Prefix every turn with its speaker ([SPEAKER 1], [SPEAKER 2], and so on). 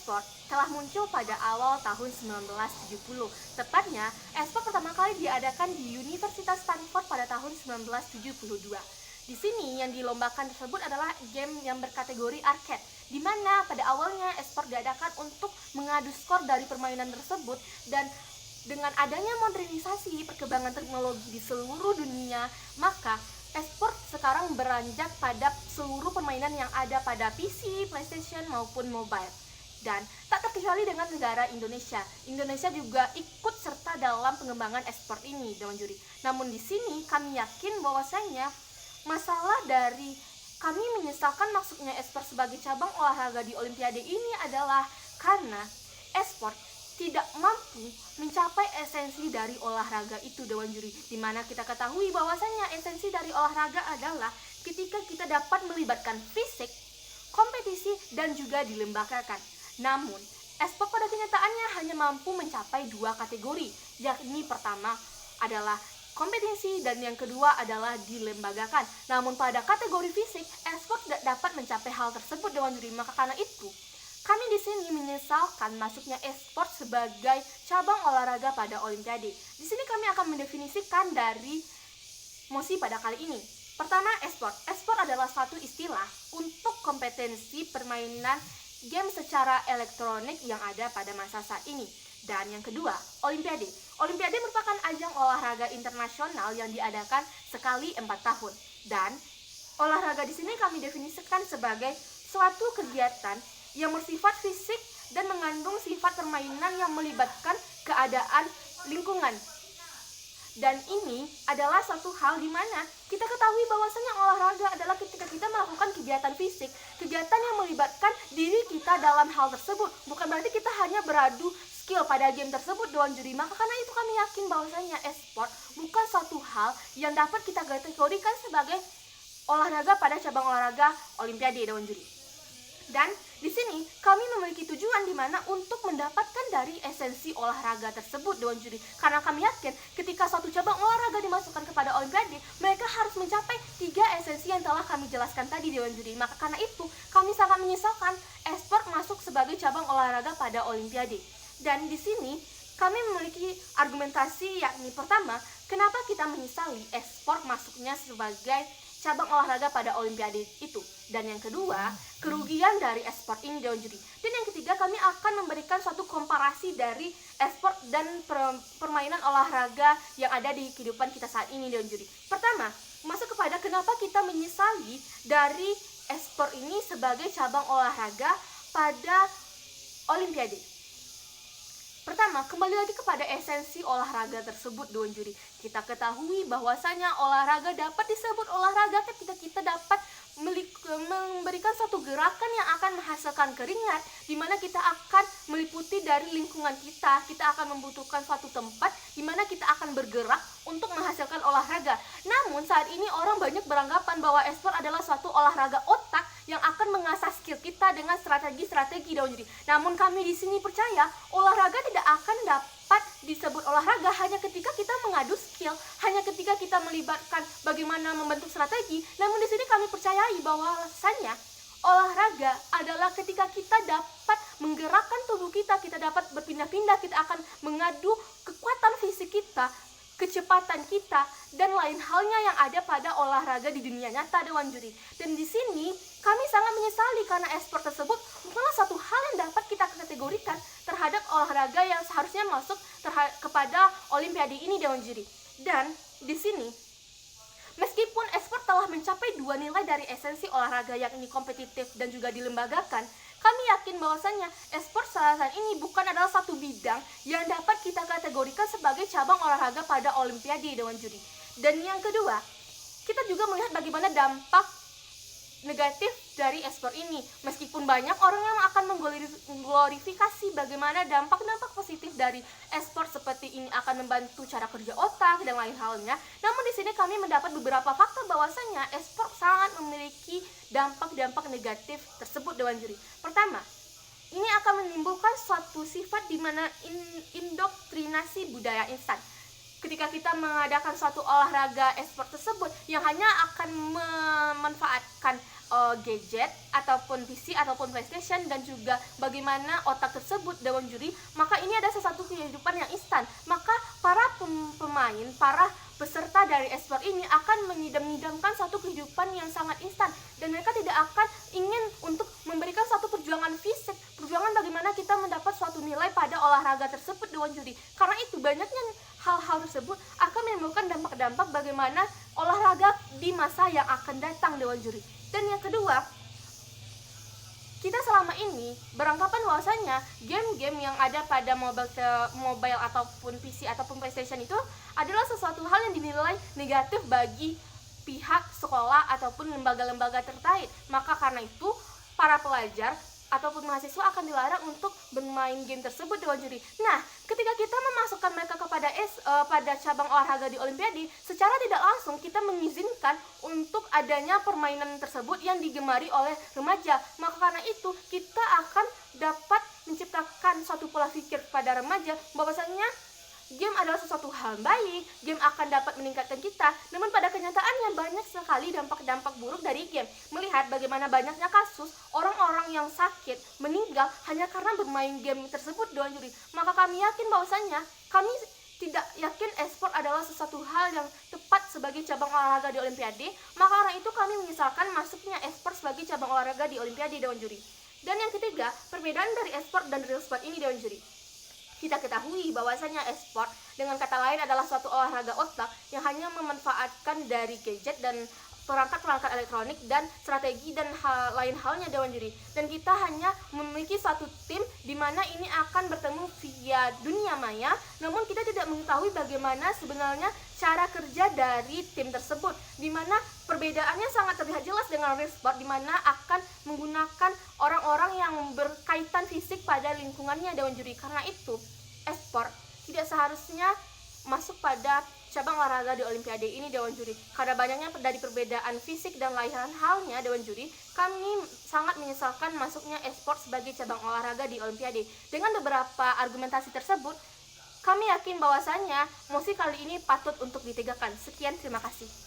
[SPEAKER 1] e-sport telah muncul pada awal tahun 1970. Tepatnya, e-sport pertama kali diadakan di Universitas Stanford pada tahun 1972. Di sini yang dilombakan tersebut adalah game yang berkategori arcade, di mana pada awalnya e-sport diadakan untuk mengadu skor dari permainan tersebut, dan dengan adanya modernisasi perkembangan teknologi di seluruh dunia, maka e-sport sekarang beranjak pada seluruh permainan yang ada pada PC, PlayStation maupun mobile. Dan tak terkecuali dengan negara Indonesia. Indonesia juga ikut serta dalam pengembangan e-sport ini, Dewan Juri. Namun di sini kami yakin bahwasanya masalah dari kami menyesalkan masuknya e-sport sebagai cabang olahraga di Olimpiade ini adalah karena e-sport tidak mampu mencapai esensi dari olahraga itu, Dewan Juri. Dimana kita ketahui bahwasanya esensi dari olahraga adalah ketika kita dapat melibatkan fisik, kompetisi, dan juga dilembagakan. Namun, e-sport pada kenyataannya hanya mampu mencapai dua kategori, yakni pertama adalah kompetisi dan yang kedua adalah dilembagakan. Namun pada kategori fisik, e-sport tidak dapat mencapai hal tersebut, Dewan Juri. Maka karena itu, kami di sini menyesalkan masuknya e-sport sebagai cabang olahraga pada Olimpiade. Di sini kami akan mendefinisikan dari mosi pada kali ini. Pertama, e-sport. E-sport adalah suatu istilah untuk kompetensi permainan game secara elektronik yang ada pada masa saat ini. Dan yang kedua, Olimpiade. Olimpiade merupakan ajang olahraga internasional yang diadakan sekali 4 tahun. Dan olahraga di sini kami definisikan sebagai suatu kegiatan yang bersifat fisik dan mengandung sifat permainan yang melibatkan keadaan lingkungan. Dan ini adalah satu hal di mana kita ketahui bahwasanya olahraga adalah ketika kita melakukan kegiatan fisik, kegiatan yang melibatkan diri kita dalam hal tersebut. Bukan berarti kita hanya beradu skill pada game tersebut, Dewan Juri. Maka karena itu kami yakin bahwasanya e-sport bukan satu hal yang dapat kita kategorikan sebagai olahraga pada cabang olahraga Olimpiade, Dewan Juri. Dan di sini kami memiliki tujuan di mana untuk mendapatkan dari esensi olahraga tersebut, Dewan Juri. Karena kami yakin ketika suatu cabang olahraga dimasukkan kepada Olimpiade, mereka harus mencapai 3 esensi yang telah kami jelaskan tadi, Dewan Juri. Maka karena itu kami sangat menyesalkan e-sport masuk sebagai cabang olahraga pada Olimpiade. Dan di sini kami memiliki argumentasi, yakni pertama, kenapa kita menyesali e-sport masuknya sebagai cabang olahraga pada Olimpiade itu. Dan yang kedua, kerugian dari e-sport ini, Dewan Juri. Dan yang ketiga, kami akan memberikan suatu komparasi dari e-sport dan permainan olahraga yang ada di kehidupan kita saat ini, Dewan Juri. Pertama, masuk kepada kenapa kita menyesali dari e-sport ini sebagai cabang olahraga pada Olimpiade. Pertama, kembali lagi kepada esensi olahraga tersebut, Dewan Juri. Kita ketahui bahwasanya olahraga dapat disebut olahraga ketika kita dapat memberikan suatu gerakan yang akan menghasilkan keringat, di mana kita akan meliputi dari lingkungan kita. Kita akan membutuhkan suatu tempat di mana kita akan bergerak untuk menghasilkan olahraga. Namun saat ini orang banyak beranggapan bahwa e-sport adalah suatu olahraga otak yang akan mengasah skill kita dengan strategi-strategi, Dewan Juri. Namun kami di sini percaya olahraga tidak akan dapat disebut olahraga hanya ketika kita mengadu skill, hanya ketika kita melibatkan bagaimana membentuk strategi. Namun di sini kami percayai bahwasanya olahraga adalah ketika kita dapat menggerakkan tubuh kita, kita dapat berpindah-pindah, kita akan mengadu kekuatan fisik kita, kecepatan kita, dan lain halnya yang ada pada olahraga di dunia nyata, Dewan Juri. Dan di sini kami sangat menyesali karena e-sport tersebut bukanlah satu hal yang dapat kita kategorikan terhadap olahraga yang seharusnya masuk kepada Olimpiade ini, Dewan Juri. Dan di sini meskipun e-sport telah mencapai 2 nilai dari esensi olahraga, yakni kompetitif dan juga dilembagakan, kami yakin bahwasanya e-sport saat ini bukan adalah satu bidang yang dapat kita kategorikan sebagai cabang olahraga pada Olimpiade, Dewan Juri. Dan yang kedua, kita juga melihat bagaimana dampak negatif dari e-sport ini. Meskipun banyak orang yang akan mengglorifikasi bagaimana dampak-dampak positif dari e-sport seperti ini akan membantu cara kerja otak dan lain halnya. Namun di sini kami mendapat beberapa fakta bahwasanya e-sport sangat memiliki dampak-dampak negatif tersebut, Dewan Juri. Pertama, ini akan menimbulkan suatu sifat di mana indoktrinasi budaya instan. Ketika kita mengadakan suatu olahraga e-sport tersebut yang hanya akan memanfaatkan gadget ataupun PC ataupun PlayStation dan juga bagaimana otak tersebut Dewan Juri, maka ini ada sesuatu kehidupan yang instan. Maka para pemain, para peserta dari e-sport ini akan mengidam-idamkan suatu kehidupan yang sangat instan, dan mereka tidak akan ingin untuk memberikan suatu perjuangan fisik, perjuangan bagaimana kita mendapat suatu nilai pada olahraga tersebut Dewan Juri. Karena itu banyaknya hal-hal tersebut akan menimbulkan dampak-dampak bagaimana olahraga di masa yang akan datang Dewan Juri. Dan yang kedua, kita selama ini beranggapan bahwasanya game-game yang ada pada mobile ataupun PC ataupun PlayStation itu adalah sesuatu hal yang dinilai negatif bagi pihak sekolah ataupun lembaga-lembaga terkait. Maka karena itu para pelajar ataupun mahasiswa akan dilarang untuk bermain game tersebut Dewan Juri. Nah, ketika kita memasukkan mereka kepada pada cabang olahraga di Olimpiade, secara tidak langsung kita mengizinkan untuk adanya permainan tersebut yang digemari oleh remaja. Maka karena itu kita akan dapat menciptakan suatu pola pikir pada remaja bahwasanya game adalah sesuatu hal baik, game akan dapat meningkatkan kita. Namun pada kenyataannya banyak sekali dampak-dampak buruk dari game. Melihat bagaimana banyaknya kasus orang-orang yang sakit meninggal hanya karena bermain game tersebut Dewan Juri. Maka kami yakin bahwasanya kami tidak yakin e-sport adalah sesuatu hal yang tepat sebagai cabang olahraga di Olimpiade. Maka karena itu kami menyesalkan masuknya e-sport sebagai cabang olahraga di Olimpiade Dewan Juri. Dan yang ketiga, perbedaan dari e-sport dan real sport ini Dewan Juri. Kita ketahui bahwasanya e-sport dengan kata lain adalah suatu olahraga otak yang hanya memanfaatkan dari gadget dan perangkat-perangkat elektronik dan strategi dan lain halnya Dewan Juri. Dan kita hanya memiliki satu tim di mana ini akan bertemu via dunia maya, namun kita tidak mengetahui bagaimana sebenarnya cara kerja dari tim tersebut, di mana perbedaannya sangat terlihat jelas dengan real sport, di mana akan menggunakan orang-orang yang berkaitan fisik pada lingkungannya Dewan Juri. Karena itu e-sport tidak seharusnya masuk pada cabang olahraga di Olimpiade ini Dewan Juri. Karena banyaknya dari perbedaan fisik dan lain halnya Dewan Juri, kami sangat menyesalkan masuknya e-sport sebagai cabang olahraga di Olimpiade. Dengan beberapa argumentasi tersebut, kami yakin bahwasanya mosi kali ini patut untuk ditegakkan. Sekian, terima kasih.